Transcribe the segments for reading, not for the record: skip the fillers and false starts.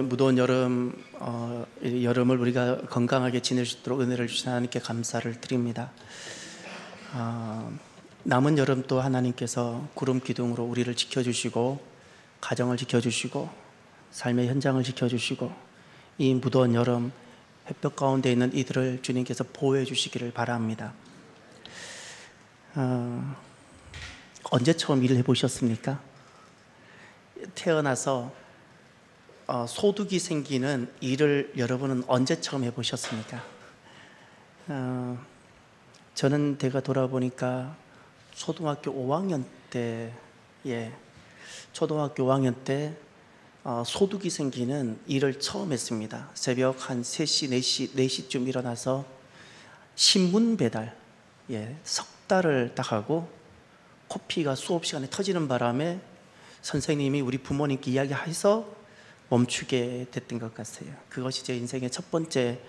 무더운 여름을 우리가 건강하게 지낼 수 있도록 은혜를 주신 하나님께 감사를 드립니다. 남은 여름 또 하나님께서 구름 기둥으로 우리를 지켜주시고 가정을 지켜주시고 삶의 현장을 지켜주시고 이 무더운 여름 햇볕 가운데 있는 이들을 주님께서 보호해 주시기를 바랍니다. 언제 처음 일을 해보셨습니까? 태어나서 소득이 생기는 일을 여러분은 언제 처음 해보셨습니까? 저는 대가 돌아보니까 초등학교 5학년 때, 초등학교 5학년 때 소득이 생기는 일을 처음 했습니다. 새벽 한 3시, 4시쯤 일어나서 신문 배달, 석 달을 딱 하고 코피가 수업 시간에 터지는 바람에 선생님이 우리 부모님께 이야기해서 멈추게 됐던 것 같아요. 그것이 제 인생의 첫 번째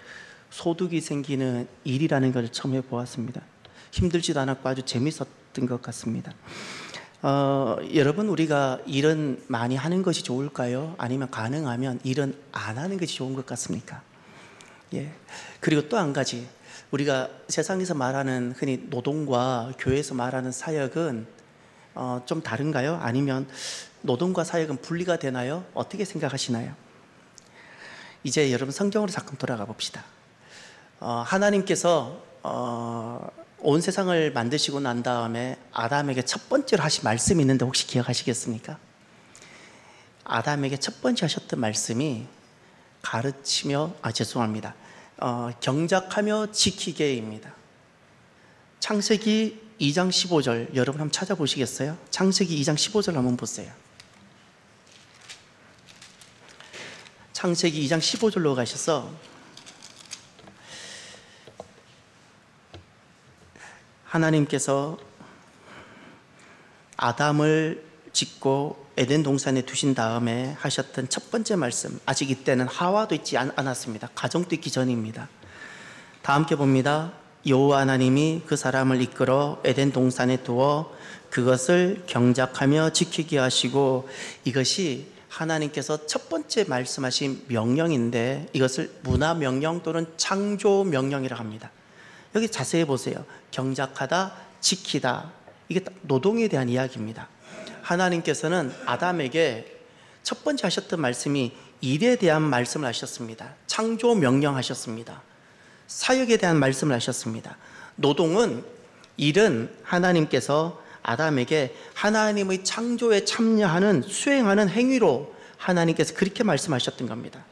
소득이 생기는 일이라는 걸 처음 해보았습니다. 힘들지도 않았고 아주 재밌었던 것 같습니다. 여러분, 우리가 일은 많이 하는 것이 좋을까요? 아니면 가능하면 일은 안 하는 것이 좋은 것 같습니까? 그리고 또 한 가지, 우리가 세상에서 말하는 흔히 노동과 교회에서 말하는 사역은 좀 다른가요? 아니면 노동과 사역은 분리가 되나요? 어떻게 생각하시나요? 이제 여러분 성경으로 잠깐 돌아가 봅시다. 하나님께서 온 세상을 만드시고 난 다음에 아담에게 첫 번째로 하신 말씀이 있는데 혹시 기억하시겠습니까? 아담에게 첫 번째 하셨던 말씀이 경작하며 지키게입니다. 창세기 2장 15절 여러분 한번 찾아보시겠어요? 창세기 2장 15절 한번 보세요. 창세기 2장 15절로 가셔서 하나님께서 아담을 짓고 에덴 동산에 두신 다음에 하셨던 첫 번째 말씀, 아직 이때는 하와도 있지 않았습니다. 가정도 있기 전입니다. 다 함께 봅니다. 여호와 하나님이 그 사람을 이끌어 에덴 동산에 두어 그것을 경작하며 지키게 하시고, 이것이 하나님께서 첫 번째 말씀하신 명령인데 이것을 문화 명령 또는 창조 명령이라고 합니다. 여기 자세히 보세요. 경작하다, 지키다, 이게 노동에 대한 이야기입니다. 하나님께서는 아담에게 첫 번째 하셨던 말씀이 일에 대한 말씀을 하셨습니다. 창조 명령하셨습니다. 사역에 대한 말씀을 하셨습니다. 노동은, 일은 하나님께서 아담에게 하나님의 창조에 참여하는, 수행하는 행위로 하나님께서 그렇게 말씀하셨던 겁니다.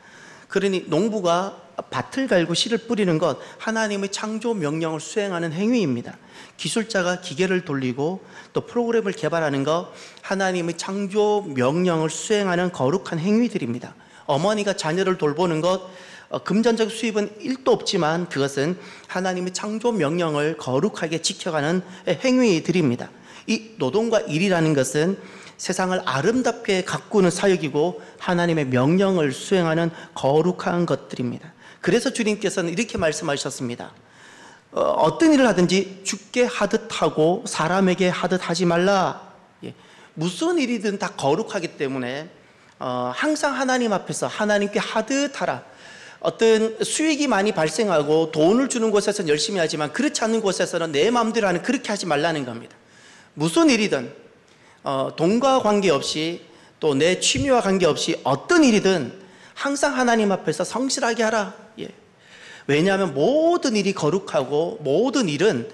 그러니 농부가 밭을 갈고 씨를 뿌리는 것, 하나님의 창조 명령을 수행하는 행위입니다. 기술자가 기계를 돌리고 또 프로그램을 개발하는 것, 하나님의 창조 명령을 수행하는 거룩한 행위들입니다. 어머니가 자녀를 돌보는 것, 금전적 수입은 1도 없지만 그것은 하나님의 창조 명령을 거룩하게 지켜가는 행위들입니다. 이 노동과 일이라는 것은 세상을 아름답게 가꾸는 사역이고 하나님의 명령을 수행하는 거룩한 것들입니다. 그래서 주님께서는 이렇게 말씀하셨습니다. 어떤 일을 하든지 주께 하듯 하고 사람에게 하듯 하지 말라. 무슨 일이든 다 거룩하기 때문에 항상 하나님 앞에서 하나님께 하듯 하라. 어떤 수익이 많이 발생하고 돈을 주는 곳에서는 열심히 하지만 그렇지 않는 곳에서는 내 마음대로 하는, 그렇게 하지 말라는 겁니다. 무슨 일이든 돈과 관계없이 또 내 취미와 관계없이 어떤 일이든 항상 하나님 앞에서 성실하게 하라. 왜냐하면 모든 일이 거룩하고 모든 일은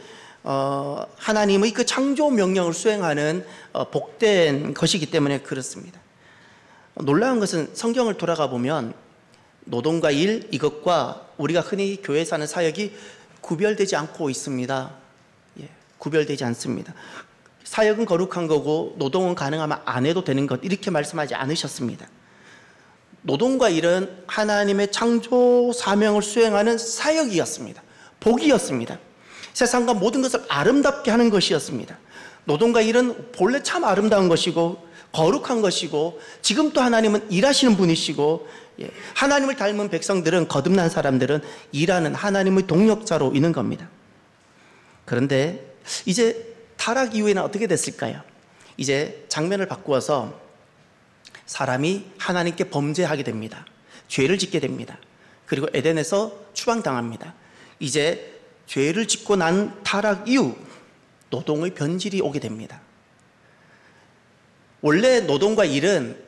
하나님의 그 창조 명령을 수행하는 복된 것이기 때문에 그렇습니다. 놀라운 것은 성경을 돌아가 보면 노동과 일, 이것과 우리가 흔히 교회에서 하는 사역이 구별되지 않고 있습니다. 구별되지 않습니다. 사역은 거룩한 거고 노동은 가능하면 안 해도 되는 것, 이렇게 말씀하지 않으셨습니다. 노동과 일은 하나님의 창조 사명을 수행하는 사역이었습니다. 복이었습니다. 세상과 모든 것을 아름답게 하는 것이었습니다. 노동과 일은 본래 참 아름다운 것이고 거룩한 것이고, 지금 또 하나님은 일하시는 분이시고, 하나님을 닮은 백성들은, 거듭난 사람들은 일하는 하나님의 동력자로 있는 겁니다. 그런데 이제 타락 이후에는 어떻게 됐을까요? 이제 장면을 바꾸어서 사람이 하나님께 범죄하게 됩니다. 죄를 짓게 됩니다. 그리고 에덴에서 추방당합니다. 이제 죄를 짓고 난 타락 이후 노동의 변질이 오게 됩니다. 원래 노동과 일은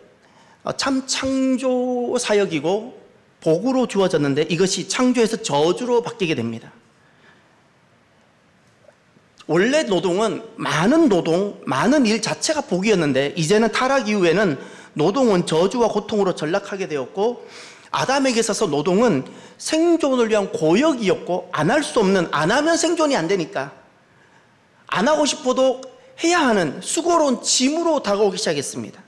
참 창조 사역이고 복으로 주어졌는데 이것이 창조에서 저주로 바뀌게 됩니다. 원래 노동은 많은 노동, 많은 일 자체가 복이었는데 이제는 타락 이후에는 노동은 저주와 고통으로 전락하게 되었고 아담에게 있어서 노동은 생존을 위한 고역이었고 안 할 수 없는, 안 하면 생존이 안 되니까 안 하고 싶어도 해야 하는 수고로운 짐으로 다가오기 시작했습니다.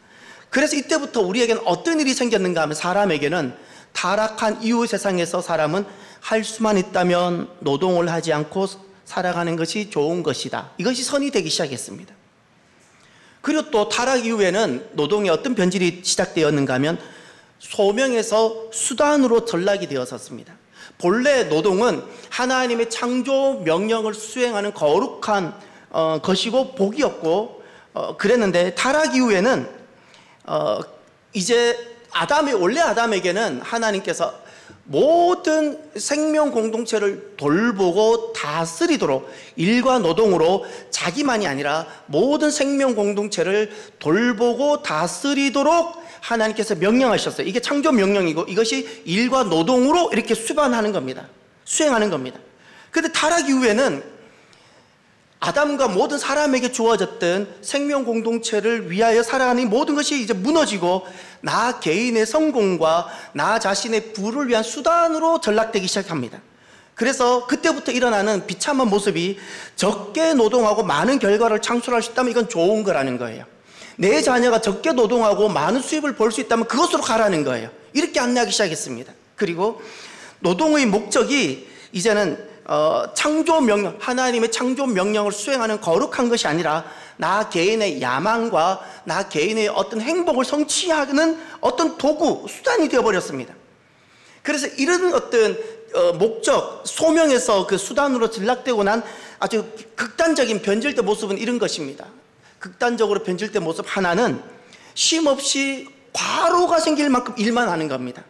그래서 이때부터 우리에게는 어떤 일이 생겼는가 하면 사람에게는 타락한 이후 세상에서 사람은 할 수만 있다면 노동을 하지 않고 살아가는 것이 좋은 것이다. 이것이 선이 되기 시작했습니다. 그리고 또 타락 이후에는 노동의 어떤 변질이 시작되었는가 하면 소명에서 수단으로 전락이 되었었습니다. 본래 노동은 하나님의 창조 명령을 수행하는 거룩한 것이고 복이었고 그랬는데 타락 이후에는 이제 원래 아담에게는 하나님께서 모든 생명 공동체를 돌보고 다스리도록 일과 노동으로 자기만이 아니라 모든 생명 공동체를 돌보고 다스리도록 하나님께서 명령하셨어요. 이게 창조 명령이고 이것이 일과 노동으로 이렇게 수반하는 겁니다. 수행하는 겁니다. 그런데 타락 이후에는 아담과 모든 사람에게 주어졌던 생명 공동체를 위하여 살아가는 모든 것이 이제 무너지고 나 개인의 성공과 나 자신의 부를 위한 수단으로 전락되기 시작합니다. 그래서 그때부터 일어나는 비참한 모습이 적게 노동하고 많은 결과를 창출할 수 있다면 이건 좋은 거라는 거예요. 내 자녀가 적게 노동하고 많은 수입을 벌 수 있다면 그것으로 가라는 거예요. 이렇게 안내하기 시작했습니다. 그리고 노동의 목적이 이제는 창조 명령, 하나님의 창조 명령을 수행하는 거룩한 것이 아니라 나 개인의 야망과 나 개인의 어떤 행복을 성취하는 어떤 도구, 수단이 되어버렸습니다. 그래서 이런 어떤 목적, 소명에서 그 수단으로 전락되고 난 아주 극단적인 변질된 모습은 이런 것입니다. 극단적으로 변질된 모습 하나는 쉼없이 과로가 생길 만큼 일만 하는 겁니다.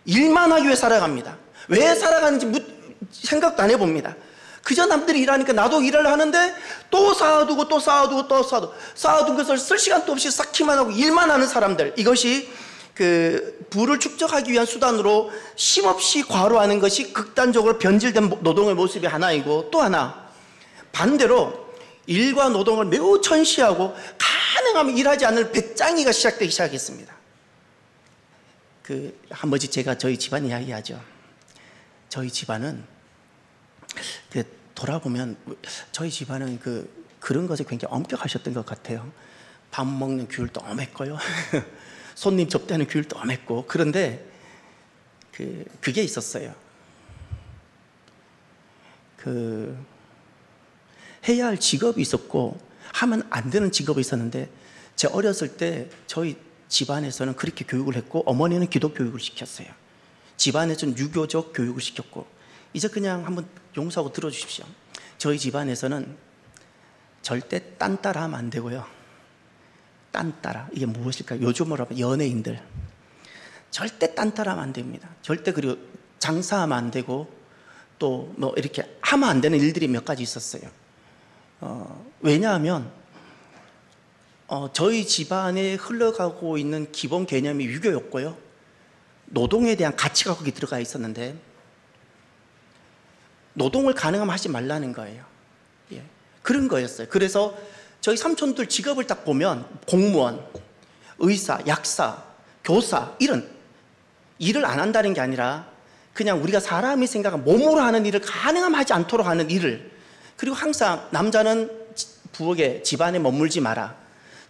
일만 하기 위해 살아갑니다. 왜 살아가는지 생각도 안 해봅니다. 그저 남들이 일하니까 나도 일을 하는데 또 쌓아두고 또 쌓아두고 또 쌓아둔 것을 쓸 시간도 없이 쌓기만 하고 일만 하는 사람들, 이것이 그 부를 축적하기 위한 수단으로 쉼없이 과로하는 것이 극단적으로 변질된 노동의 모습이 하나이고, 또 하나 반대로 일과 노동을 매우 천시하고 가능하면 일하지 않을 배짱이가 시작되기 시작했습니다. 한 번씩 제가 저희 집안 이야기하죠. 저희 집안은 돌아보면 저희 집안은 그런 것에 굉장히 엄격하셨던 것 같아요. 밥 먹는 규율도 엄했고요. 손님 접대하는 규율도 엄했고. 그런데 그게 있었어요. 해야 할 직업이 있었고 하면 안 되는 직업이 있었는데, 제 어렸을 때 저희 집안에서는 그렇게 교육을 했고 어머니는 기독 교육을 시켰어요. 집안에서는 유교적 교육을 시켰고. 이제 그냥 한번 용서하고 들어주십시오. 저희 집안에서는 절대 딴 따라 하면 안 되고요. 딴 따라, 이게 무엇일까요? 요즘으로 하면 연예인들 절대 딴 따라 하면 안 됩니다. 절대. 그리고 장사하면 안 되고 또 뭐 이렇게 하면 안 되는 일들이 몇 가지 있었어요. 왜냐하면 저희 집안에 흘러가고 있는 기본 개념이 유교였고요, 노동에 대한 가치가 거기 들어가 있었는데 노동을 가능하면 하지 말라는 거예요. 예, 그런 거였어요. 그래서 저희 삼촌들 직업을 딱 보면 공무원, 의사, 약사, 교사, 이런 일을 안 한다는 게 아니라 그냥 우리가 사람이 생각한 몸으로 하는 일을 가능하면 하지 않도록 하는 일을, 그리고 항상 남자는 부엌에 집안에 머물지 마라,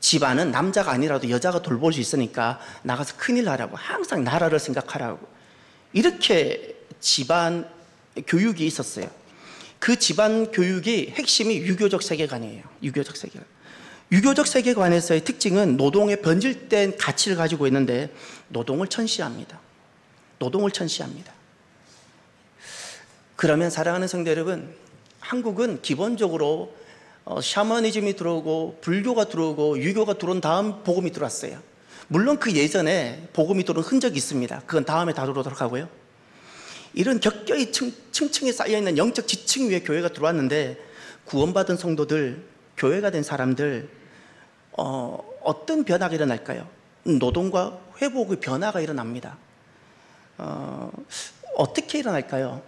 집안은 남자가 아니라도 여자가 돌볼 수 있으니까 나가서 큰일 하라고, 항상 나라를 생각하라고, 이렇게 집안 교육이 있었어요. 그 집안 교육이 핵심이 유교적 세계관이에요. 유교적 세계관. 유교적 세계관에서의 특징은 노동의 변질된 가치를 가지고 있는데 노동을 천시합니다. 노동을 천시합니다. 그러면 사랑하는 성도 여러분, 한국은 기본적으로 샤머니즘이 들어오고 불교가 들어오고 유교가 들어온 다음 복음이 들어왔어요. 물론 그 예전에 복음이 들어온 흔적이 있습니다. 그건 다음에 다루도록 하고요. 이런 격결이 층층이 쌓여있는 영적 지층 위에 교회가 들어왔는데 구원받은 성도들, 교회가 된 사람들 어떤 변화가 일어날까요? 노동과 회복의 변화가 일어납니다. 어떻게 일어날까요?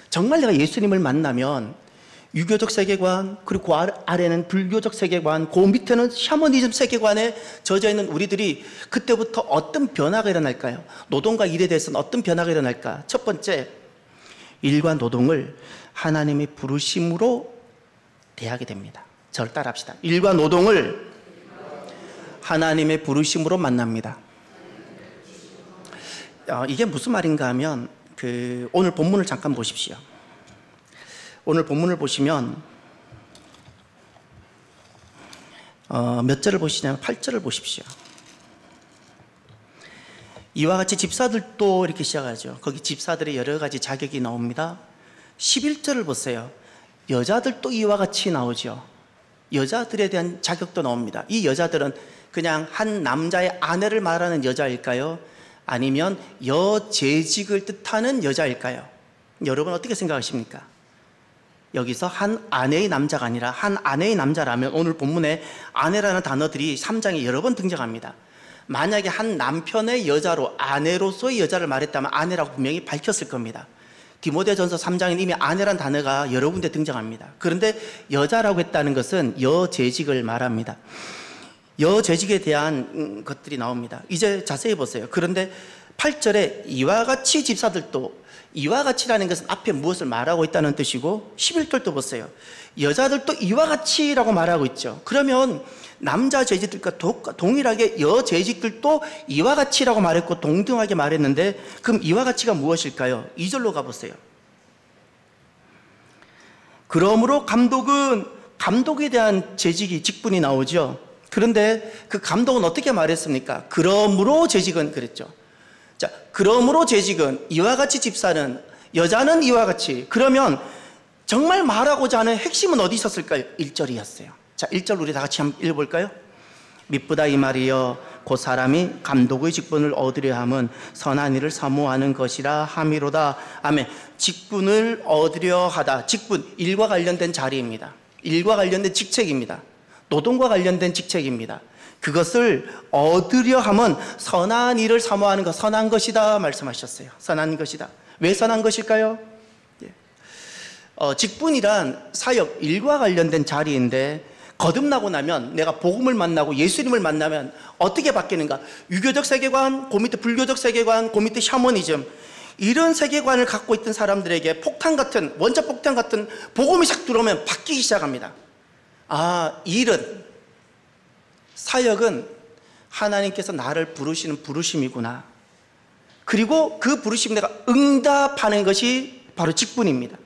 정말 내가 예수님을 만나면 유교적 세계관, 그리고 그 아래는 불교적 세계관, 그 밑에는 샤머니즘 세계관에 젖어있는 우리들이 그때부터 어떤 변화가 일어날까요? 노동과 일에 대해서는 어떤 변화가 일어날까? 첫 번째, 일과 노동을 하나님의 부르심으로 대하게 됩니다. 저를 따라합시다. 일과 노동을 하나님의 부르심으로 만납니다. 이게 무슨 말인가 하면 오늘 본문을 잠깐 보십시오. 오늘 본문을 보시면 몇 절을 보시냐면 8절을 보십시오. 이와 같이 집사들도 이렇게 시작하죠. 거기 집사들의 여러 가지 자격이 나옵니다. 11절을 보세요. 여자들도 이와 같이 나오죠. 여자들에 대한 자격도 나옵니다. 이 여자들은 그냥 한 남자의 아내를 말하는 여자일까요? 아니면 여재직을 뜻하는 여자일까요? 여러분 어떻게 생각하십니까? 여기서 한 아내의 남자가 아니라 한 아내의 남자라면 오늘 본문에 아내라는 단어들이 3장에 여러 번 등장합니다. 만약에 한 남편의 여자로 아내로서의 여자를 말했다면 아내라고 분명히 밝혔을 겁니다. 디모데전서 3장에 이미 아내란 단어가 여러 군데 등장합니다. 그런데 여자라고 했다는 것은 여재직을 말합니다. 여재직에 대한 것들이 나옵니다. 이제 자세히 보세요. 그런데 8절에 이와 같이 집사들도, 이와 같이라는 것은 앞에 무엇을 말하고 있다는 뜻이고 11절도 보세요. 여자들도 이와 같이라고 말하고 있죠. 그러면 남자 재직들과 동일하게 여재직들도 이와 같이라고 말했고 동등하게 말했는데 그럼 이와 같이가 무엇일까요? 2절로 가보세요. 그러므로 감독에 대한 재직이 직분이 나오죠. 그런데 그 감독은 어떻게 말했습니까? 그러므로 재직은 그랬죠. 자, 그러므로 재직은 이와 같이 집사는, 여자는 이와 같이. 그러면 정말 말하고자 하는 핵심은 어디 있었을까요? 1절이었어요. 자, 1절 우리 다 같이 한번 읽어볼까요? 미쁘다 이 말이여 곧 사람이 감독의 직분을 얻으려 함은 선한 일을 사모하는 것이라 함이로다. 아멘. 직분을 얻으려 하다. 직분, 일과 관련된 자리입니다. 일과 관련된 직책입니다. 노동과 관련된 직책입니다. 그것을 얻으려 함은 선한 일을 사모하는 것, 선한 것이다 말씀하셨어요. 선한 것이다. 왜 선한 것일까요? 직분이란 사역, 일과 관련된 자리인데 거듭나고 나면 내가 복음을 만나고 예수님을 만나면 어떻게 바뀌는가? 유교적 세계관, 그 밑에 불교적 세계관, 그 밑에 샤머니즘, 이런 세계관을 갖고 있던 사람들에게 폭탄 같은, 원자 폭탄 같은 복음이 싹 들어오면 바뀌기 시작합니다. 아, 일은, 사역은 하나님께서 나를 부르시는 부르심이구나. 그리고 그 부르심 내가 응답하는 것이 바로 직분입니다.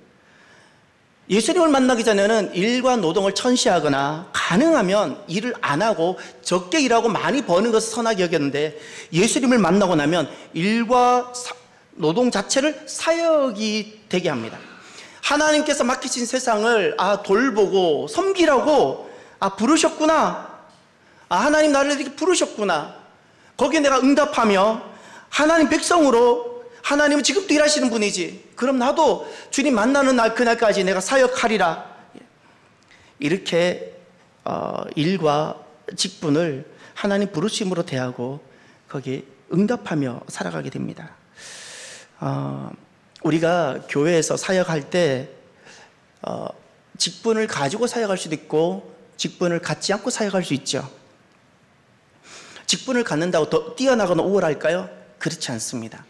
예수님을 만나기 전에는 일과 노동을 천시하거나 가능하면 일을 안 하고 적게 일하고 많이 버는 것을 선하게 여겼는데 예수님을 만나고 나면 일과 노동 자체를 사역이 되게 합니다. 하나님께서 맡기신 세상을 돌보고 섬기라고 부르셨구나. 하나님 나를 이렇게 부르셨구나. 거기에 내가 응답하며 하나님 백성으로, 하나님은 지금도 일하시는 분이지, 그럼 나도 주님 만나는 날 그날까지 내가 사역하리라. 이렇게 일과 직분을 하나님 부르심으로 대하고 거기에 응답하며 살아가게 됩니다. 우리가 교회에서 사역할 때 직분을 가지고 사역할 수도 있고 직분을 갖지 않고 사역할 수 있죠. 직분을 갖는다고 더 뛰어나거나 우월할까요? 그렇지 않습니다.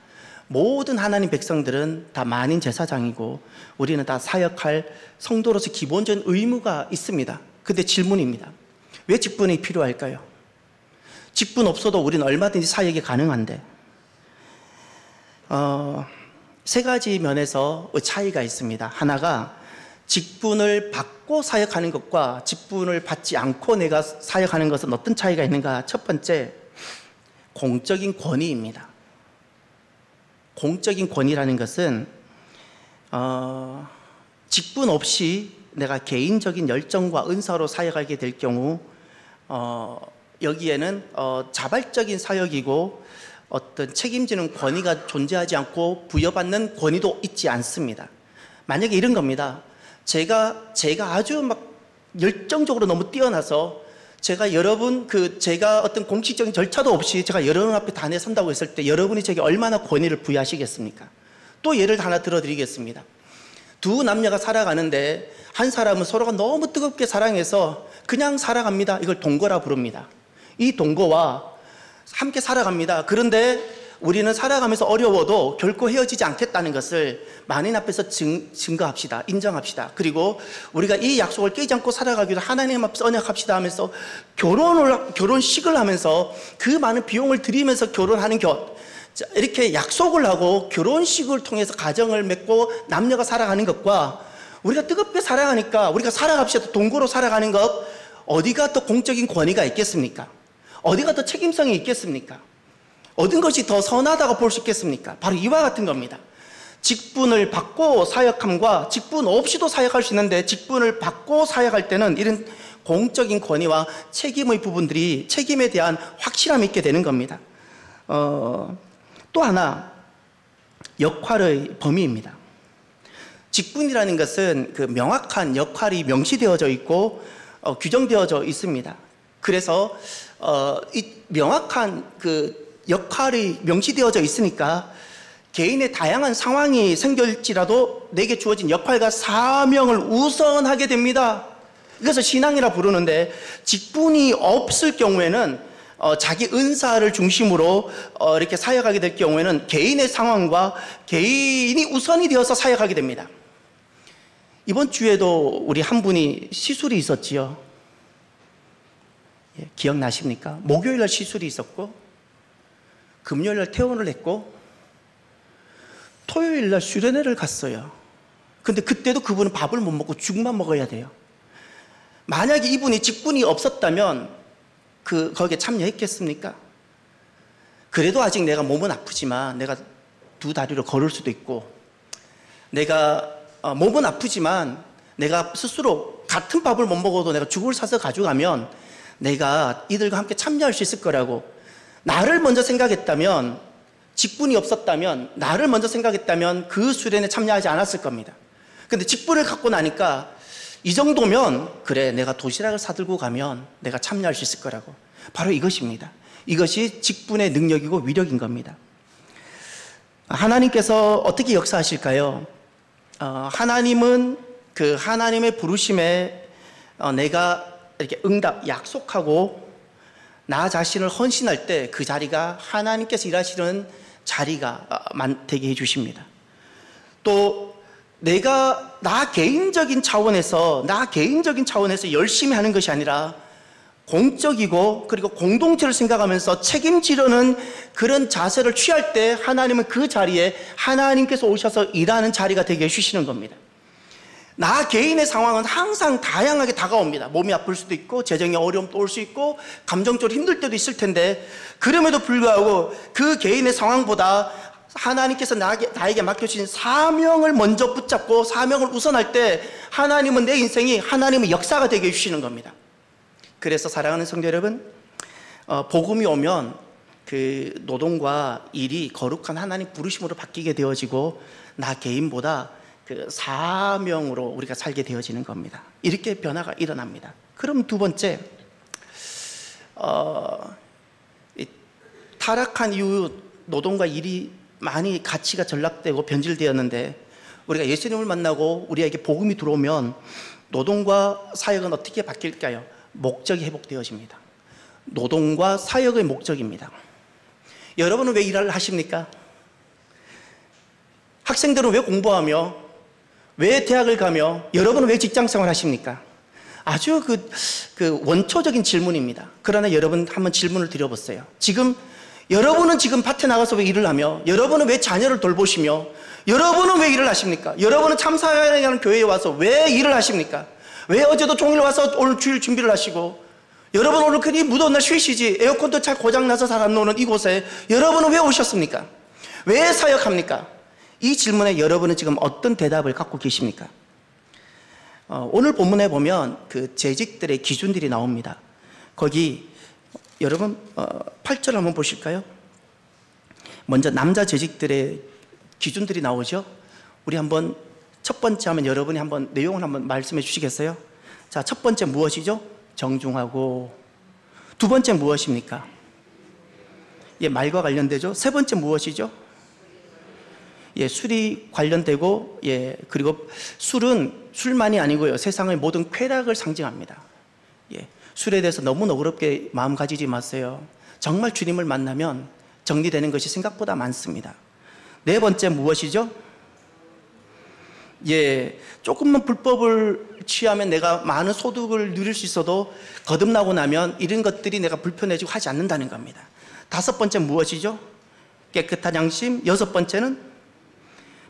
모든 하나님 백성들은 다 만인 제사장이고 우리는 다 사역할 성도로서 기본적인 의무가 있습니다. 근데 질문입니다. 왜 직분이 필요할까요? 직분 없어도 우리는 얼마든지 사역이 가능한데 세 가지 면에서 차이가 있습니다. 하나가 직분을 받고 사역하는 것과 직분을 받지 않고 내가 사역하는 것은 어떤 차이가 있는가? 첫 번째, 공적인 권위입니다. 공적인 권위라는 것은 직분 없이 내가 개인적인 열정과 은사로 사역하게 될 경우 여기에는 자발적인 사역이고 어떤 책임지는 권위가 존재하지 않고 부여받는 권위도 있지 않습니다. 만약에 이런 겁니다. 제가 아주 막 열정적으로 너무 뛰어나서 제가 여러분 제가 어떤 공식적인 절차도 없이 제가 여러분 앞에 단에 선다고 했을 때 여러분이 제게 얼마나 권위를 부여하시겠습니까? 또 예를 하나 들어드리겠습니다. 두 남녀가 살아가는데 한 사람은 서로가 너무 뜨겁게 사랑해서 그냥 살아갑니다. 이걸 동거라 부릅니다. 이 동거와 함께 살아갑니다. 그런데 우리는 살아가면서 어려워도 결코 헤어지지 않겠다는 것을 만인 앞에서 증거합시다. 인정합시다. 그리고 우리가 이 약속을 깨지 않고 살아가기도 하나님 앞에서 언약합시다 하면서 결혼식을 하면서 그 많은 비용을 들이면서 결혼하는 것, 이렇게 약속을 하고 결혼식을 통해서 가정을 맺고 남녀가 살아가는 것과 우리가 뜨겁게 사랑하니까 우리가 살아갑시다. 동거로 살아가는 것, 어디가 더 공적인 권위가 있겠습니까? 어디가 더 책임성이 있겠습니까? 어떤 것이 더 선하다고 볼 수 있겠습니까? 바로 이와 같은 겁니다. 직분을 받고 사역함과 직분 없이도 사역할 수 있는데 직분을 받고 사역할 때는 이런 공적인 권위와 책임의 부분들이 책임에 대한 확실함이 있게 되는 겁니다. 또 하나, 역할의 범위입니다. 직분이라는 것은 그 명확한 역할이 명시되어져 있고 규정되어져 있습니다. 그래서 이 명확한 그 역할이 명시되어져 있으니까 개인의 다양한 상황이 생길지라도 내게 주어진 역할과 사명을 우선하게 됩니다. 이것을 신앙이라 부르는데, 직분이 없을 경우에는 자기 은사를 중심으로 이렇게 사역하게 될 경우에는 개인의 상황과 개인이 우선이 되어서 사역하게 됩니다. 이번 주에도 우리 한 분이 시술이 있었지요. 기억나십니까? 목요일날 시술이 있었고 금요일날 퇴원을 했고 토요일날 수련회를 갔어요. 근데 그때도 그분은 밥을 못 먹고 죽만 먹어야 돼요. 만약에 이분이 직분이 없었다면 거기에 참여했겠습니까? 그래도 아직 내가 몸은 아프지만 내가 두 다리로 걸을 수도 있고, 내가 몸은 아프지만 내가 스스로 같은 밥을 못 먹어도 내가 죽을 사서 가져가면 내가 이들과 함께 참여할 수 있을 거라고, 나를 먼저 생각했다면, 직분이 없었다면, 나를 먼저 생각했다면 그 수련에 참여하지 않았을 겁니다. 근데 직분을 갖고 나니까 이 정도면 그래, 내가 도시락을 사들고 가면 내가 참여할 수 있을 거라고. 바로 이것입니다. 이것이 직분의 능력이고 위력인 겁니다. 하나님께서 어떻게 역사하실까요? 하나님은 그 하나님의 부르심에 내가 이렇게 응답, 약속하고 나 자신을 헌신할 때 그 자리가 하나님께서 일하시는 자리가 되게 해주십니다. 또 내가 나 개인적인 차원에서 열심히 하는 것이 아니라 공적이고 그리고 공동체를 생각하면서 책임지려는 그런 자세를 취할 때 하나님은 그 자리에 하나님께서 오셔서 일하는 자리가 되게 해주시는 겁니다. 나 개인의 상황은 항상 다양하게 다가옵니다. 몸이 아플 수도 있고 재정의 어려움도 올 수 있고 감정적으로 힘들 때도 있을 텐데, 그럼에도 불구하고 그 개인의 상황보다 하나님께서 나에게 맡겨주신 사명을 먼저 붙잡고 사명을 우선할 때 하나님은 내 인생이 하나님의 역사가 되게 해주시는 겁니다. 그래서 사랑하는 성도 여러분, 복음이 오면 그 노동과 일이 거룩한 하나님 부르심으로 바뀌게 되어지고 나 개인보다 그 사명으로 우리가 살게 되어지는 겁니다. 이렇게 변화가 일어납니다. 그럼 두 번째, 타락한 이후 노동과 일이 많이 가치가 전락되고 변질되었는데, 우리가 예수님을 만나고 우리에게 복음이 들어오면 노동과 사역은 어떻게 바뀔까요? 목적이 회복되어집니다. 노동과 사역의 목적입니다. 여러분은 왜 일을 하십니까? 학생들은 왜 공부하며, 왜 대학을 가며, 여러분은 왜 직장생활 하십니까? 아주 그 원초적인 질문입니다. 그러나 여러분 한번 질문을 드려보세요. 여러분은 지금 밭에 나가서 왜 일을 하며, 여러분은 왜 자녀를 돌보시며, 여러분은 왜 일을 하십니까? 여러분은 참사랑하는 교회에 와서 왜 일을 하십니까? 왜 어제도 종일 와서 오늘 주일 준비를 하시고, 여러분 오늘 그니 무더운 날 쉬시지, 에어컨도 잘 고장나서 잘 안 나오는 이곳에 여러분은 왜 오셨습니까? 왜 사역합니까? 이 질문에 여러분은 지금 어떤 대답을 갖고 계십니까? 오늘 본문에 보면 그 재직들의 기준들이 나옵니다. 거기 여러분 8절 한번 보실까요? 먼저 남자 재직들의 기준들이 나오죠. 우리 한번 첫 번째 하면 여러분이 한번 내용을 한번 말씀해 주시겠어요? 자, 첫 번째 무엇이죠? 정중하고. 두 번째 무엇입니까? 예, 말과 관련되죠. 세 번째 무엇이죠? 예, 술이 관련되고, 예, 그리고 술은 술만이 아니고요. 세상의 모든 쾌락을 상징합니다. 예, 술에 대해서 너무 너그럽게 마음 가지지 마세요. 정말 주님을 만나면 정리되는 것이 생각보다 많습니다. 네 번째 무엇이죠? 예, 조금만 불법을 취하면 내가 많은 소득을 누릴 수 있어도 거듭나고 나면 이런 것들이 내가 불편해지고 하지 않는다는 겁니다. 다섯 번째 무엇이죠? 깨끗한 양심. 여섯 번째는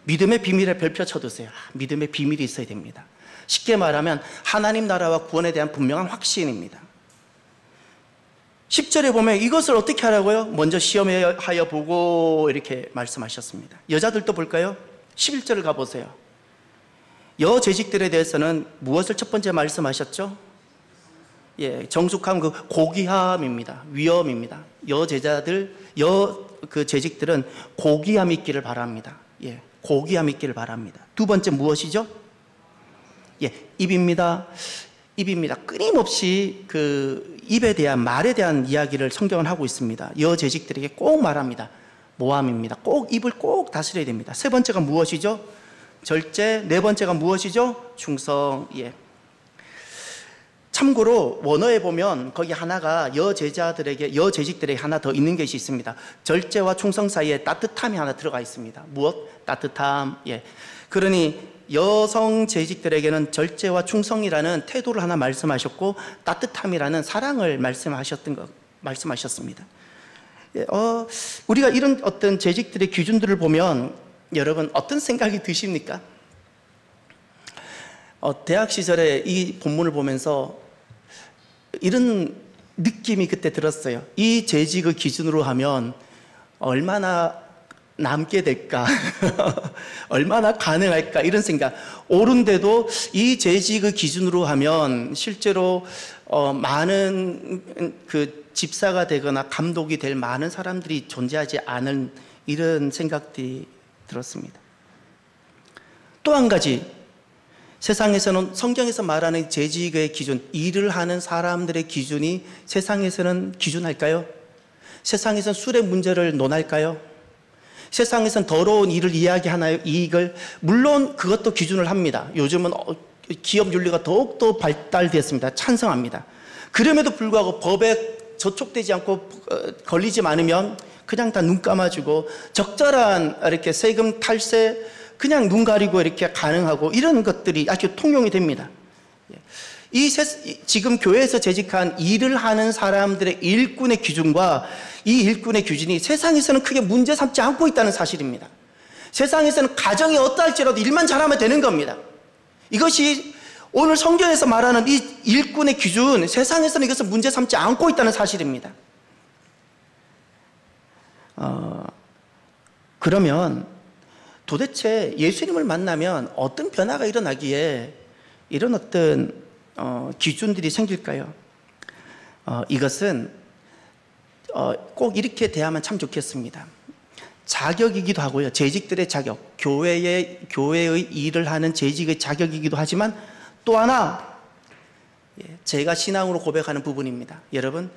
믿음의 비밀에 별표 쳐두세요. 믿음의 비밀이 있어야 됩니다. 쉽게 말하면 하나님 나라와 구원에 대한 분명한 확신입니다. 10절에 보면 이것을 어떻게 하라고요? 먼저 시험하여 보고 이렇게 말씀하셨습니다. 여자들도 볼까요? 11절을 가보세요. 여재직들에 대해서는 무엇을 첫 번째 말씀하셨죠? 예, 정숙함, 그 고귀함입니다. 위엄입니다. 여제자들, 그 재직들은 고귀함이 있기를 바랍니다. 예, 고귀함이 있기를 바랍니다. 두 번째 무엇이죠? 예, 입입니다. 입입니다. 끊임없이 그 입에 대한, 말에 대한 이야기를 성경은 하고 있습니다. 여재직들에게 꼭 말합니다. 모함입니다. 꼭 입을 꼭 다스려야 됩니다. 세 번째가 무엇이죠? 절제. 네 번째가 무엇이죠? 충성. 예. 참고로 원어에 보면 거기 하나가 여재직들에게 하나 더 있는 것이 있습니다. 절제와 충성 사이에 따뜻함이 하나 들어가 있습니다. 무엇? 따뜻함. 예. 그러니 여성 재직들에게는 절제와 충성이라는 태도를 하나 말씀하셨고, 따뜻함이라는 사랑을 말씀하셨습니다. 예, 우리가 이런 어떤 재직들의 기준들을 보면 여러분 어떤 생각이 드십니까? 대학 시절에 이 본문을 보면서 이런 느낌이 그때 들었어요. 이 재직을 기준으로 하면 얼마나 남게 될까? 얼마나 가능할까? 이런 생각. 옳은데도 이 재직을 기준으로 하면 실제로 많은 그 집사가 되거나 감독이 될 많은 사람들이 존재하지 않은 이런 생각들이 들었습니다. 또 한 가지, 세상에서는 성경에서 말하는 재직의 기준, 일을 하는 사람들의 기준이 세상에서는 기준할까요? 세상에서는 술의 문제를 논할까요? 세상에서는 더러운 일을 이야기하나요? 이익을? 물론 그것도 기준을 합니다. 요즘은 기업 윤리가 더욱더 발달되었습니다. 찬성합니다. 그럼에도 불구하고 법에 저촉되지 않고 걸리지 않으면 그냥 다 눈 감아주고, 적절한 이렇게 세금 탈세 그냥 눈 가리고 이렇게 가능하고, 이런 것들이 아주 통용이 됩니다. 지금 교회에서 재직한 일을 하는 사람들의 일꾼의 기준과 이 일꾼의 기준이 세상에서는 크게 문제 삼지 않고 있다는 사실입니다. 세상에서는 가정이 어떠할지라도 일만 잘하면 되는 겁니다. 이것이 오늘 성경에서 말하는 이 일꾼의 기준, 세상에서는 이것을 문제 삼지 않고 있다는 사실입니다. 그러면 도대체 예수님을 만나면 어떤 변화가 일어나기에 이런 어떤 기준들이 생길까요? 이것은 꼭 이렇게 대하면 참 좋겠습니다. 자격이기도 하고요. 재직들의 자격, 교회의 일을 하는 재직의 자격이기도 하지만 또 하나, 제가 신앙으로 고백하는 부분입니다. 여러분,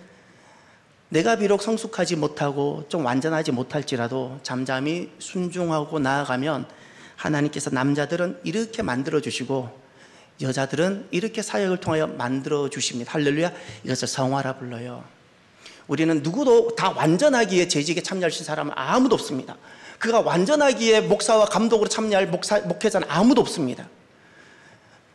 내가 비록 성숙하지 못하고 좀 완전하지 못할지라도 잠잠히 순종하고 나아가면 하나님께서 남자들은 이렇게 만들어주시고 여자들은 이렇게 사역을 통하여 만들어주십니다. 할렐루야. 이것을 성화라 불러요. 우리는 누구도 다 완전하기에 재직에 참여할 수 있는 사람은 아무도 없습니다. 그가 완전하기에 목사와 감독으로 참여할 목회자는 아무도 없습니다.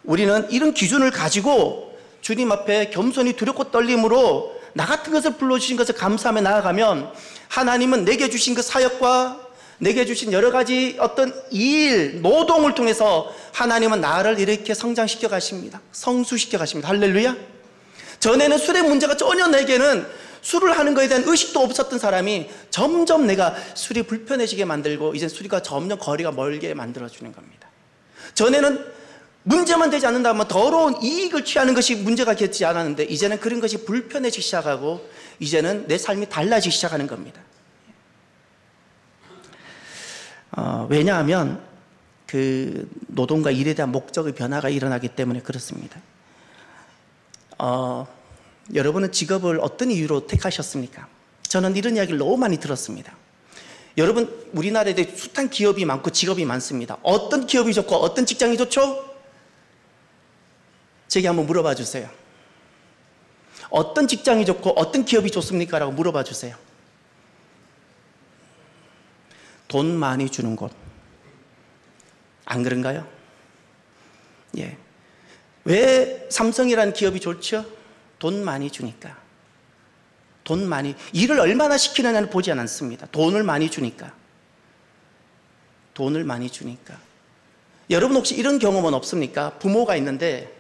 우리는 이런 기준을 가지고 주님 앞에 겸손히 두렵고 떨림으로 나 같은 것을 불러주신 것을 감사하며 나아가면 하나님은 내게 주신 그 사역과 내게 주신 여러 가지 어떤 일, 노동을 통해서 하나님은 나를 이렇게 성장시켜 가십니다. 성수시켜 가십니다. 할렐루야. 전에는 술의 문제가 전혀 내게는 술을 하는 것에 대한 의식도 없었던 사람이 점점 내가 술이 불편해지게 만들고 이제 술과 점점 거리가 멀게 만들어주는 겁니다. 전에는 문제만 되지 않는다면 더러운 이익을 취하는 것이 문제가 되지 않았는데 이제는 그런 것이 불편해지기 시작하고 이제는 내 삶이 달라지기 시작하는 겁니다. 왜냐하면 그 노동과 일에 대한 목적의 변화가 일어나기 때문에 그렇습니다. 여러분은 직업을 어떤 이유로 택하셨습니까? 저는 이런 이야기를 너무 많이 들었습니다. 여러분, 우리나라에 숱한 기업이 많고 직업이 많습니다. 어떤 기업이 좋고 어떤 직장이 좋죠? 제게 한번 물어봐 주세요. 어떤 직장이 좋고 어떤 기업이 좋습니까? 라고 물어봐 주세요. 돈 많이 주는 곳. 안 그런가요? 예. 왜 삼성이라는 기업이 좋죠? 돈 많이 주니까. 돈 많이, 일을 얼마나 시키느냐는 보지 않습니다. 돈을 많이 주니까. 돈을 많이 주니까. 여러분 혹시 이런 경험은 없습니까? 부모가 있는데,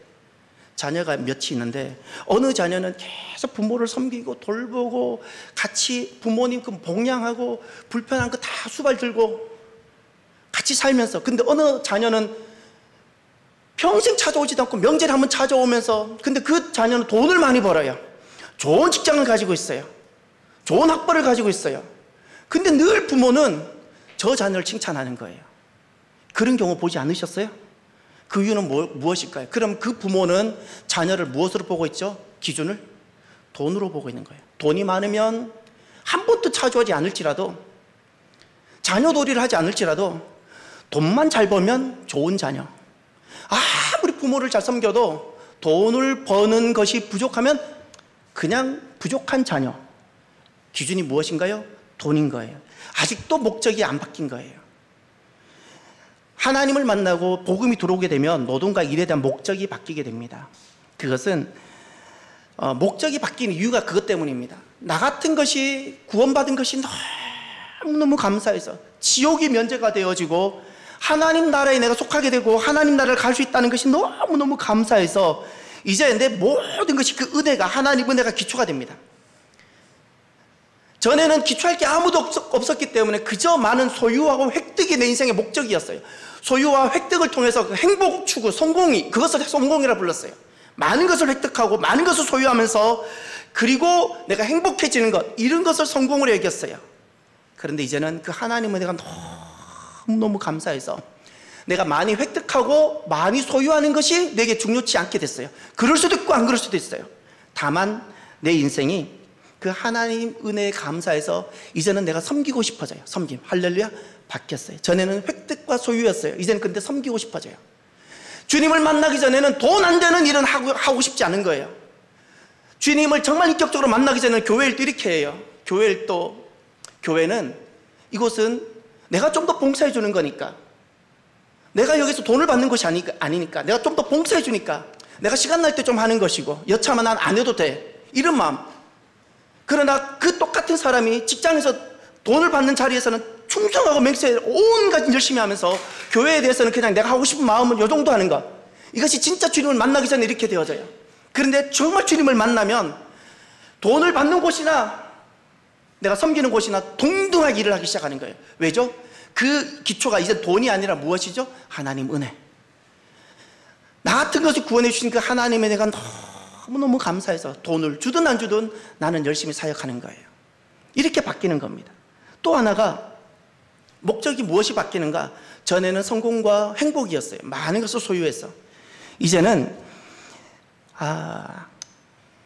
자녀가 몇이 있는데, 어느 자녀는 계속 부모를 섬기고 돌보고 같이 부모님 그 봉양하고 불편한 거 다 수발 들고 같이 살면서, 근데 어느 자녀는 평생 찾아오지도 않고 명절에 한번 찾아오면서, 근데 그 자녀는 돈을 많이 벌어요. 좋은 직장을 가지고 있어요. 좋은 학벌을 가지고 있어요. 근데 늘 부모는 저 자녀를 칭찬하는 거예요. 그런 경우 보지 않으셨어요? 그 이유는 무엇일까요? 그럼 그 부모는 자녀를 무엇으로 보고 있죠? 기준을? 돈으로 보고 있는 거예요. 돈이 많으면 한 번도 찾아오지 않을지라도, 자녀 도리를 하지 않을지라도 돈만 잘 벌면 좋은 자녀. 아무리 부모를 잘 섬겨도 돈을 버는 것이 부족하면 그냥 부족한 자녀. 기준이 무엇인가요? 돈인 거예요. 아직도 목적이 안 바뀐 거예요. 하나님을 만나고 복음이 들어오게 되면 노동과 일에 대한 목적이 바뀌게 됩니다. 그것은 목적이 바뀌는 이유가 그것 때문입니다. 나 같은 것이 구원받은 것이 너무너무 감사해서 지옥이 면제가 되어지고 하나님 나라에 내가 속하게 되고 하나님 나라를 갈 수 있다는 것이 너무너무 감사해서 이제 내 모든 것이 그 은혜가, 하나님 은혜가 기초가 됩니다. 전에는 기초할 게 아무도 없었기 때문에 그저 많은 소유하고 획득이 내 인생의 목적이었어요. 소유와 획득을 통해서 그 행복 추구, 성공이, 그것을 성공이라 불렀어요. 많은 것을 획득하고 많은 것을 소유하면서 그리고 내가 행복해지는 것, 이런 것을 성공으로 여겼어요. 그런데 이제는 그 하나님 은혜가 너무너무 감사해서 내가 많이 획득하고 많이 소유하는 것이 내게 중요치 않게 됐어요. 그럴 수도 있고 안 그럴 수도 있어요. 다만 내 인생이 그 하나님 은혜에 감사해서 이제는 내가 섬기고 싶어져요. 섬김, 할렐루야, 바뀌었어요. 전에는 획득과 소유였어요. 이제는 근데 섬기고 싶어져요. 주님을 만나기 전에는 돈 안 되는 일은 하고 싶지 않은 거예요. 주님을 정말 인격적으로 만나기 전에는 교회 일도 이렇게 해요. 교회는 이곳은 내가 좀 더 봉사해 주는 거니까, 내가 여기서 돈을 받는 것이 아니니까, 내가 좀 더 봉사해 주니까 내가 시간 날 때 좀 하는 것이고 여차하면 난 안 해도 돼, 이런 마음. 그러나 그 똑같은 사람이 직장에서 돈을 받는 자리에서는 충성하고 맹세해 온갖 열심히 하면서 교회에 대해서는 그냥 내가 하고 싶은 마음은 요 정도 하는 것, 이것이 진짜 주님을 만나기 전에 이렇게 되어져요. 그런데 정말 주님을 만나면 돈을 받는 곳이나 내가 섬기는 곳이나 동등하게 일을 하기 시작하는 거예요. 왜죠? 그 기초가 이제 돈이 아니라 무엇이죠? 하나님 은혜. 나 같은 것을 구원해 주신 그 하나님의 은혜가 너무너무 감사해서 돈을 주든 안 주든 나는 열심히 사역하는 거예요. 이렇게 바뀌는 겁니다. 또 하나가 목적이 무엇이 바뀌는가? 전에는 성공과 행복이었어요. 많은 것을 소유해서. 이제는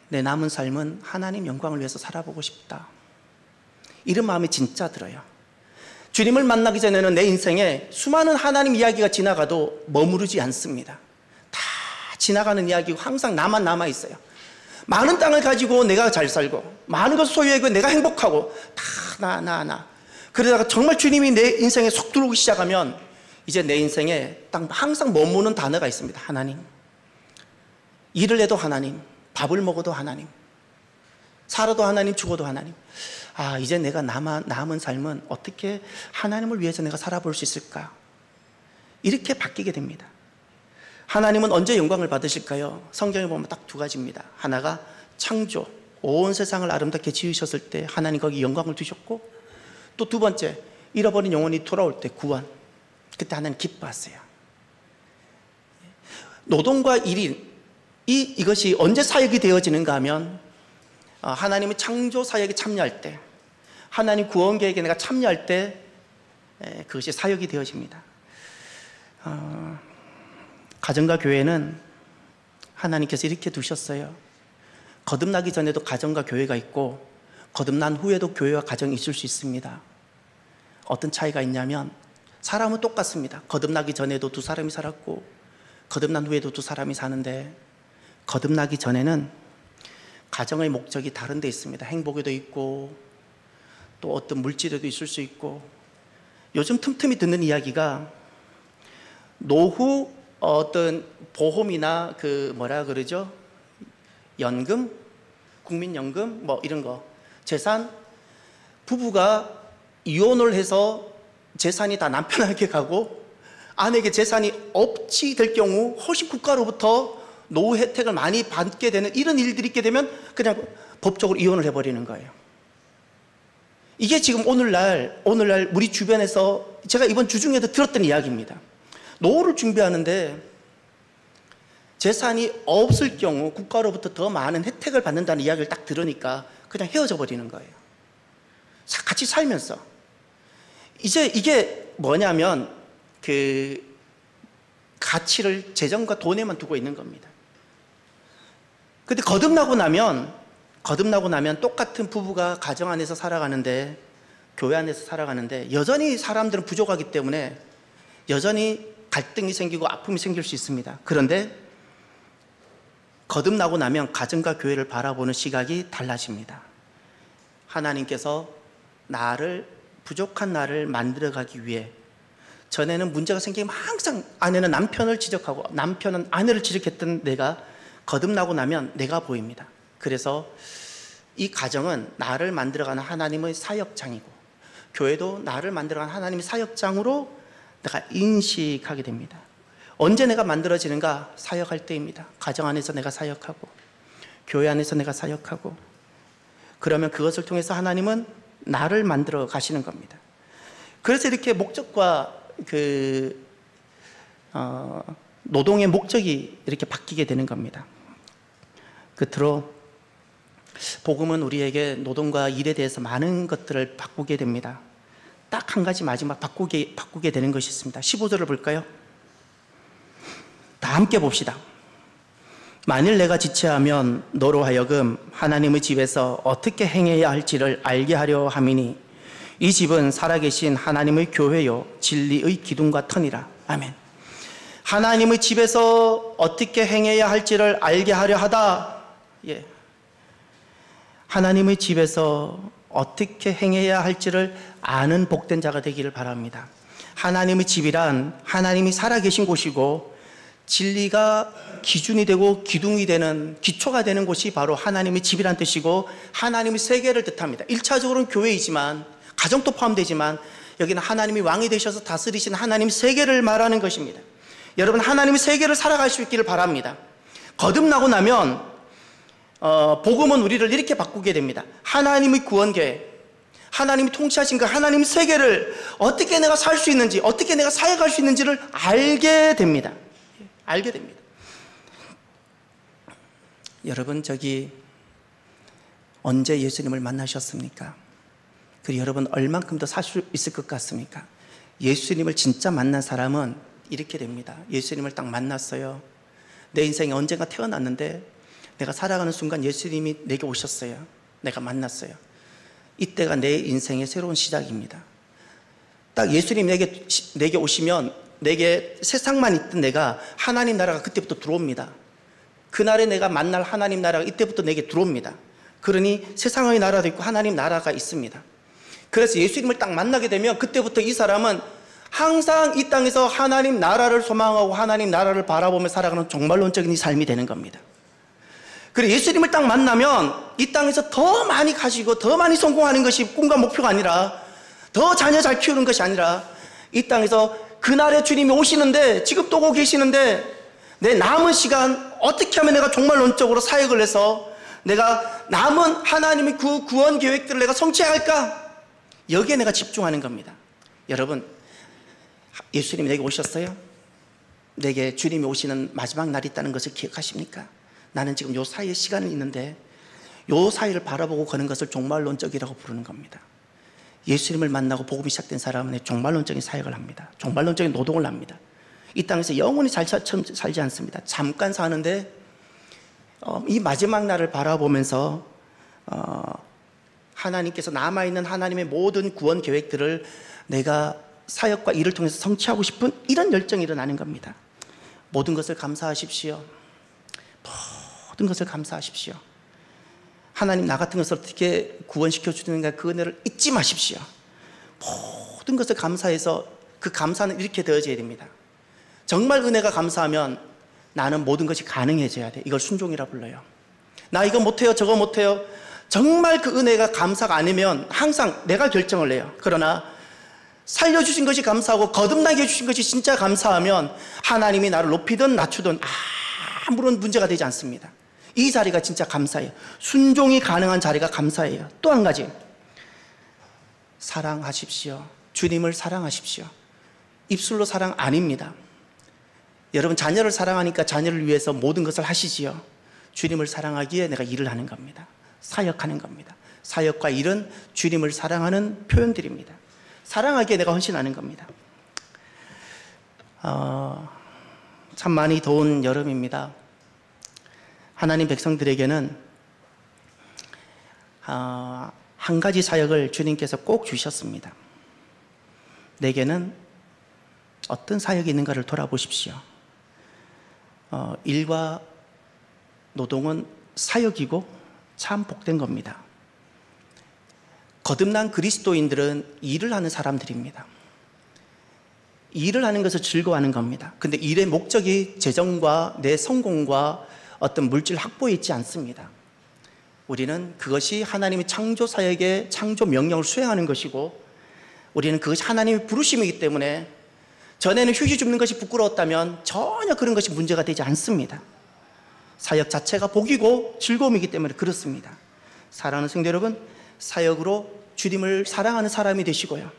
내 남은 삶은 하나님 영광을 위해서 살아보고 싶다, 이런 마음이 진짜 들어요. 주님을 만나기 전에는 내 인생에 수많은 하나님 이야기가 지나가도 머무르지 않습니다. 다 지나가는 이야기고 항상 나만 남아있어요. 많은 땅을 가지고 내가 잘 살고 많은 것을 소유하고 내가 행복하고 다 나. 그러다가 정말 주님이 내 인생에 속 들어오기 시작하면 이제 내 인생에 딱 항상 머무는 단어가 있습니다. 하나님. 일을 해도 하나님, 밥을 먹어도 하나님, 살아도 하나님, 죽어도 하나님. 이제 내가 남은 삶은 어떻게 하나님을 위해서 내가 살아볼 수 있을까? 이렇게 바뀌게 됩니다. 하나님은 언제 영광을 받으실까요? 성경에 보면 딱 두 가지입니다. 하나가 창조, 온 세상을 아름답게 지으셨을 때 하나님 거기 영광을 두셨고, 또 두 번째, 잃어버린 영혼이 돌아올 때 구원, 그때 하나님 기뻐하세요. 노동과 일인 이것이 언제 사역이 되어지는가 하면 하나님의 창조 사역에 참여할 때, 하나님 구원 계획에 내가 참여할 때 그것이 사역이 되어집니다. 가정과 교회는 하나님께서 이렇게 두셨어요. 거듭나기 전에도 가정과 교회가 있고 거듭난 후에도 교회와 가정이 있을 수 있습니다. 어떤 차이가 있냐면 사람은 똑같습니다. 거듭나기 전에도 두 사람이 살았고 거듭난 후에도 두 사람이 사는데, 거듭나기 전에는 가정의 목적이 다른 데 있습니다. 행복에도 있고 또 어떤 물질에도 있을 수 있고, 요즘 틈틈이 듣는 이야기가 노후 어떤 보험이나 연금, 국민연금 이런 거, 재산, 부부가 이혼을 해서 재산이 다 남편에게 가고 아내에게 재산이 없이 될 경우 훨씬 국가로부터 노후 혜택을 많이 받게 되는 이런 일들이 있게 되면 그냥 법적으로 이혼을 해버리는 거예요. 이게 지금 오늘날 우리 주변에서 제가 이번 주 중에도 들었던 이야기입니다. 노후를 준비하는데 재산이 없을 경우 국가로부터 더 많은 혜택을 받는다는 이야기를 딱 들으니까 그냥 헤어져 버리는 거예요. 같이 살면서. 이제 이게 뭐냐면 가치를 재정과 돈에만 두고 있는 겁니다. 근데 거듭나고 나면 똑같은 부부가 가정 안에서 살아가는데, 교회 안에서 살아가는데 여전히 사람들은 부족하기 때문에 여전히 갈등이 생기고 아픔이 생길 수 있습니다. 그런데 거듭나고 나면 가정과 교회를 바라보는 시각이 달라집니다. 하나님께서 부족한 나를 만들어가기 위해, 전에는 문제가 생기면 항상 아내는 남편을 지적하고 남편은 아내를 지적했던 내가 거듭나고 나면 내가 보입니다. 그래서 이 가정은 나를 만들어가는 하나님의 사역장이고 교회도 나를 만들어가는 하나님의 사역장으로 내가 인식하게 됩니다. 언제 내가 만들어지는가? 사역할 때입니다. 가정 안에서 내가 사역하고 교회 안에서 내가 사역하고, 그러면 그것을 통해서 하나님은 나를 만들어 가시는 겁니다. 그래서 이렇게 목적과 노동의 목적이 이렇게 바뀌게 되는 겁니다. 끝으로 복음은 우리에게 노동과 일에 대해서 많은 것들을 바꾸게 됩니다. 딱 한 가지 마지막 바꾸게 되는 것이 있습니다. 15절을 볼까요? 다 함께 봅시다. 만일 내가 지체하면 너로 하여금 하나님의 집에서 어떻게 행해야 할지를 알게 하려 함이니 이 집은 살아계신 하나님의 교회요 진리의 기둥과 터니라. 아멘. 하나님의 집에서 어떻게 행해야 할지를 알게 하려 하다. 예. 하나님의 집에서 어떻게 행해야 할지를 아는 복된 자가 되기를 바랍니다. 하나님의 집이란 하나님이 살아계신 곳이고 진리가 기준이 되고 기둥이 되는, 기초가 되는 곳이 바로 하나님의 집이란 뜻이고 하나님의 세계를 뜻합니다. 1차적으로는 교회이지만, 가정도 포함되지만 여기는 하나님이 왕이 되셔서 다스리신 하나님의 세계를 말하는 것입니다. 여러분, 하나님의 세계를 살아갈 수 있기를 바랍니다. 거듭나고 나면 복음은 우리를 이렇게 바꾸게 됩니다. 하나님의 구원계획, 하나님이 통치하신 그 하나님의 세계를 어떻게 내가 살 수 있는지, 어떻게 내가 사역할 수 있는지를 알게 됩니다. 알게 됩니다. 여러분, 언제 예수님을 만나셨습니까? 그리고 여러분 얼만큼 더 살 수 있을 것 같습니까? 예수님을 진짜 만난 사람은 이렇게 됩니다. 예수님을 딱 만났어요. 내 인생에 언젠가 태어났는데 내가 살아가는 순간 예수님이 내게 오셨어요. 내가 만났어요. 이때가 내 인생의 새로운 시작입니다. 딱 예수님 내게 오시면 내게 세상만 있던 내가 하나님 나라가 그때부터 들어옵니다. 그날에 내가 만날 하나님 나라가 이때부터 내게 들어옵니다. 그러니 세상의 나라도 있고 하나님 나라가 있습니다. 그래서 예수님을 딱 만나게 되면 그때부터 이 사람은 항상 이 땅에서 하나님 나라를 소망하고 하나님 나라를 바라보며 살아가는 종말론적인 삶이 되는 겁니다. 그리고 예수님을 딱 만나면 이 땅에서 더 많이 가지고 더 많이 성공하는 것이 꿈과 목표가 아니라, 더 자녀 잘 키우는 것이 아니라, 이 땅에서 그날에 주님이 오시는데, 지금 또 오고 계시는데 내 남은 시간 어떻게 하면 내가 종말론적으로 사역을 해서 내가 남은 하나님의 그 구원 계획들을 내가 성취할까? 여기에 내가 집중하는 겁니다. 여러분, 예수님이 내게 오셨어요? 내게 주님이 오시는 마지막 날이 있다는 것을 기억하십니까? 나는 지금 요 사이에 시간이 있는데 요 사이를 바라보고 가는 것을 종말론적이라고 부르는 겁니다. 예수님을 만나고 복음이 시작된 사람은 종말론적인 사역을 합니다. 종말론적인 노동을 합니다. 이 땅에서 영원히 살지 않습니다. 잠깐 사는데 이 마지막 날을 바라보면서 하나님께서 남아있는 하나님의 모든 구원 계획들을 내가 사역과 일을 통해서 성취하고 싶은 이런 열정이 일어나는 겁니다. 모든 것을 감사하십시오. 모든 것을 감사하십시오. 하나님 나 같은 것을 어떻게 구원시켜 주는가 그 은혜를 잊지 마십시오. 모든 것을 감사해서 그 감사는 이렇게 되어져야 됩니다. 정말 은혜가 감사하면 나는 모든 것이 가능해져야 돼. 이걸 순종이라 불러요. 나 이거 못해요 저거 못해요. 정말 그 은혜가 감사가 아니면 항상 내가 결정을 해요. 그러나 살려주신 것이 감사하고 거듭나게 해주신 것이 진짜 감사하면 하나님이 나를 높이든 낮추든 아무런 문제가 되지 않습니다. 이 자리가 진짜 감사해요. 순종이 가능한 자리가 감사해요. 또 한 가지, 사랑하십시오. 주님을 사랑하십시오. 입술로 사랑 아닙니다. 여러분 자녀를 사랑하니까 자녀를 위해서 모든 것을 하시지요. 주님을 사랑하기에 내가 일을 하는 겁니다. 사역하는 겁니다. 사역과 일은 주님을 사랑하는 표현들입니다. 사랑하기에 내가 헌신하는 겁니다. 참 많이 더운 여름입니다. 하나님 백성들에게는 한 가지 사역을 주님께서 꼭 주셨습니다. 내게는 어떤 사역이 있는가를 돌아보십시오. 일과 노동은 사역이고 참 복된 겁니다. 거듭난 그리스도인들은 일을 하는 사람들입니다. 일을 하는 것을 즐거워하는 겁니다. 근데 일의 목적이 재정과 내 성공과 어떤 물질 확보에 있지 않습니다. 우리는 그것이 하나님의 창조 사역의 창조 명령을 수행하는 것이고, 우리는 그것이 하나님의 부르심이기 때문에 전에는 휴지 줍는 것이 부끄러웠다면 전혀 그런 것이 문제가 되지 않습니다. 사역 자체가 복이고 즐거움이기 때문에 그렇습니다. 사랑하는 성도 여러분, 사역으로 주님을 사랑하는 사람이 되시고요,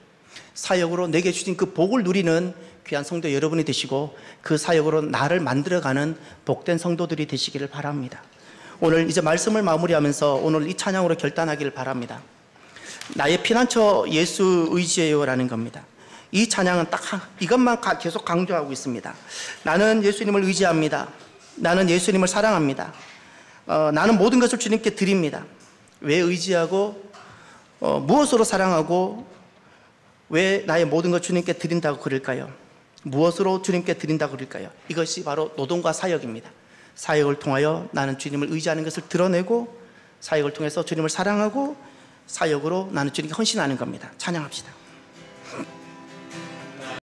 사역으로 내게 주신 그 복을 누리는 귀한 성도 여러분이 되시고, 그 사역으로 나를 만들어가는 복된 성도들이 되시기를 바랍니다. 오늘 이제 말씀을 마무리하면서 오늘 이 찬양으로 결단하기를 바랍니다. 나의 피난처 예수 의지해요라는 겁니다. 이 찬양은 딱 이것만 계속 강조하고 있습니다. 나는 예수님을 의지합니다. 나는 예수님을 사랑합니다. 나는 모든 것을 주님께 드립니다. 왜 의지하고 무엇으로 사랑하고 왜 나의 모든 것 주님께 드린다고 그럴까요? 무엇으로 주님께 드린다고 그럴까요? 이것이 바로 노동과 사역입니다. 사역을 통하여 나는 주님을 의지하는 것을 드러내고, 사역을 통해서 주님을 사랑하고, 사역으로 나는 주님께 헌신하는 겁니다. 찬양합시다.